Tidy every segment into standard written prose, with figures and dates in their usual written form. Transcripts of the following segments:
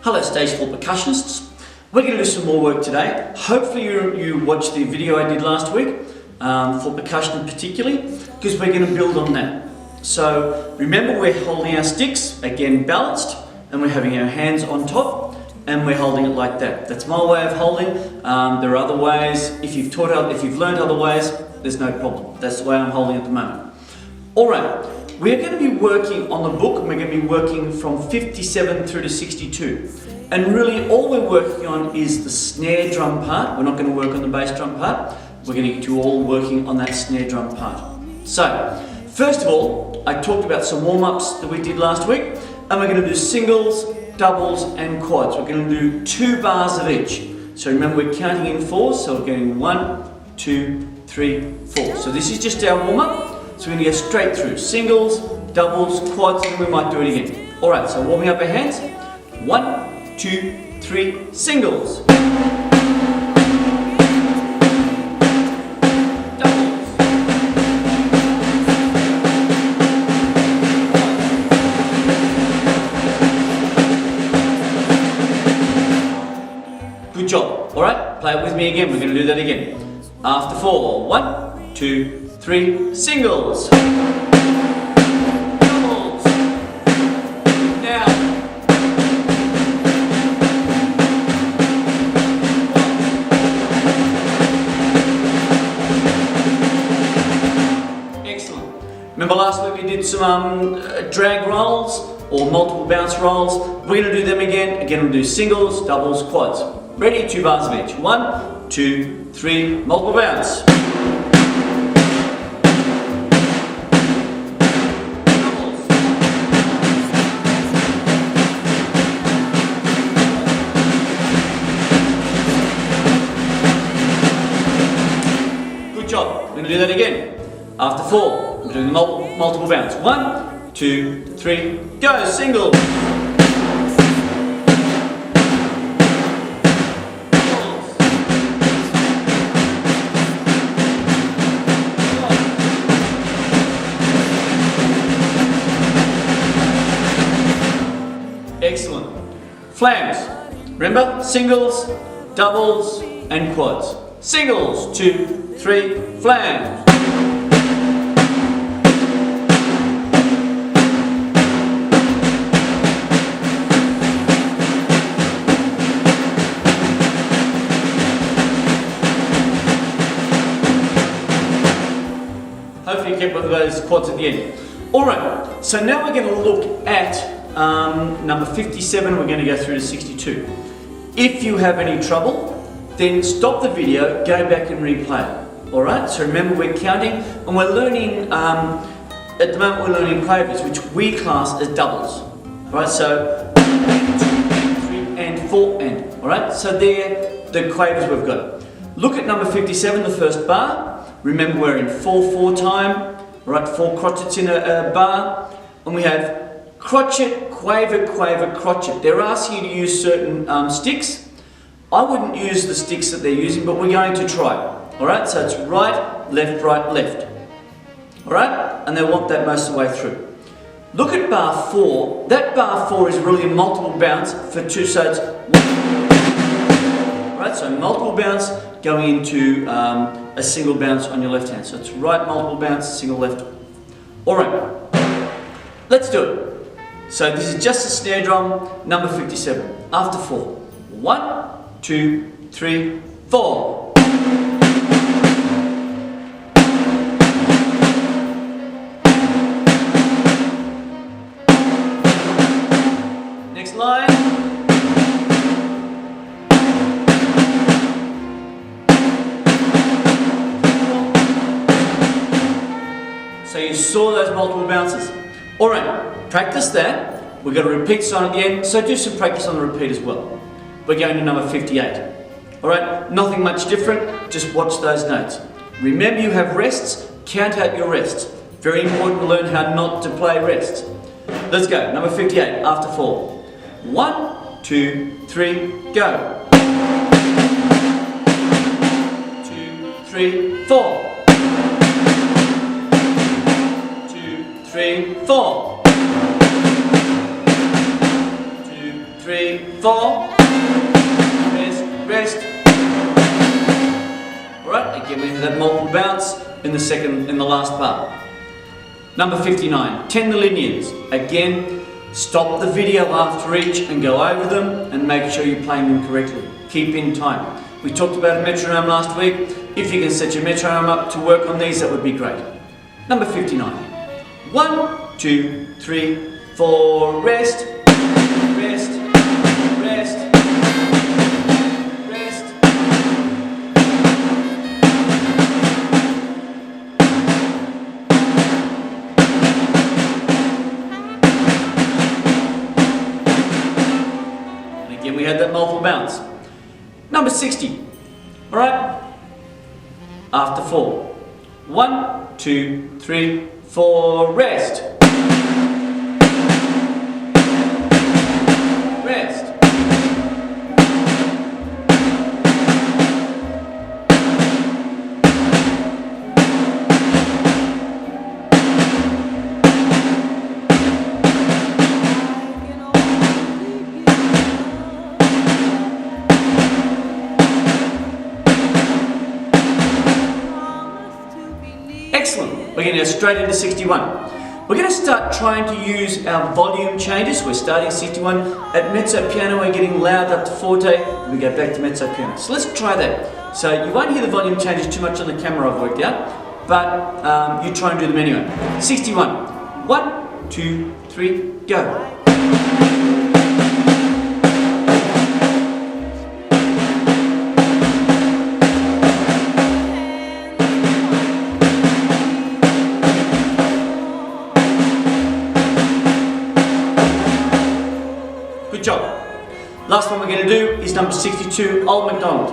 Hello Stage 4 Percussionists. We're going to do some more work today. Hopefully you watched the video I did last week for percussion particularly, because we're going to build on that. So remember, we're holding our sticks, again balanced, and we're having our hands on top and we're holding it like that. That's my way of holding. There are other ways. If you've learned other ways, there's no problem. That's the way I'm holding at the moment. Alright, we're going to be working on the book, and we're going to be working from 57 through to 62. And really all we're working on is the snare drum part. We're not going to work on the bass drum part. We're going to get you all working on that snare drum part. So, first of all, I talked about some warm-ups that we did last week, and we're going to do singles, doubles and quads. We're going to do 2 bars of each. So remember, we're counting in 4s, so we're going 1, 2, 3, 4. So this is just our warm-up. So we're going to go straight through singles, doubles, quads, and we might do it again. Alright, so warming up our hands. 1, 2, 3, singles. Good job. Alright, play it with me again. We're going to do that again. After 4. 1, 2, 3, singles. Doubles. Now. Excellent. Remember last week we did some drag rolls or multiple bounce rolls. We're going to do them again. Again, we'll do singles, doubles, quads. Ready? 2 bars of each. 1, 2, 3, multiple bounce. Good job. We're going to do that again. After 4, we're doing the multiple bounce. 1, 2, 3, go. Single. Excellent. Flams. Remember, singles, doubles, and quads. Singles, 2, 3, flams. Hopefully you kept with those quads at the end. Alright, so now we're going to look at number 57, we're going to go through to 62. If you have any trouble, then stop the video, go back and replay it. Alright, so remember we're counting and we're learning, at the moment we're learning quavers, which we class as doubles. Alright, so 1, 2, 3 and 4 and. Alright, so they're the quavers we've got. Look at number 57, the first bar. Remember we're in 4/4 time. Alright, 4 crotchets in a bar. And we have crotchet, quaver, quaver, crotchet. They're asking you to use certain sticks. I wouldn't use the sticks that they're using, but we're going to try. Alright, so it's right, left, left. Alright, and they want that most of the way through. Look at bar 4. That bar 4 is really a multiple bounce for 2 sides. Alright, so multiple bounce going into a single bounce on your left hand. So it's right, multiple bounce, single left. Alright, let's do it. So this is just a snare drum, number 57. After 4. 1, 2, 3, 4. Next line. So you saw those multiple bounces. Alright, practice that. We're going to repeat sign at the end, so do some practice on the repeat as well. We're going to number 58. Alright, nothing much different, just watch those notes. Remember you have rests, count out your rests. Very important to learn how not to play rests. Let's go, number 58, after 4. 1, 2, 3, go. 2, 3, 4. 2, 3, 4. 2, 3, 4. Rest, rest. Alright, again we have that multiple bounce in the last part. Number 59, 10 the linears. Again, stop the video after each and go over them and make sure you're playing them correctly. Keep in time. We talked about a metronome last week. If you can set your metronome up to work on these, that would be great. Number 59. 1, 2, 3, 4, rest, rest, rest, rest. And again, we had that multiple bounce. Number 60. All right? After 4. 1, 2, 3, 4, rest. Rest. Excellent. We're going to go straight into 61. We're going to start trying to use our volume changes. We're starting 61. At mezzo piano, we're getting loud up to forte. We go back to mezzo piano. So let's try that. So you won't hear the volume changes too much on the camera, I've worked out. But you try and do them anyway. 61. 1, 2, 3, go. Good job. Last one we're going to do is number 62, Old MacDonald.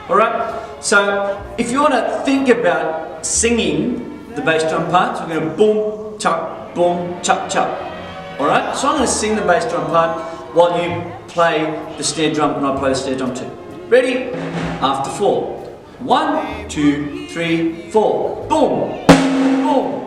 Alright? So, if you want to think about singing the bass drum parts, we're going to boom, chuck, chuck. Alright? So I'm going to sing the bass drum part while you play the snare drum and I play the snare drum too. Ready? After 4. 1, 2, 3, 4. Boom! Boom!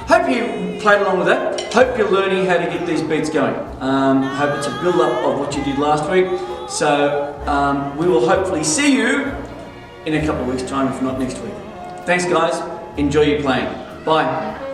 Hope you played along with that. Hope you're learning how to get these beats going. Hope it's a build-up of what you did last week. So we will hopefully see you in a couple of weeks' time, if not next week. Thanks guys, enjoy your playing. Bye.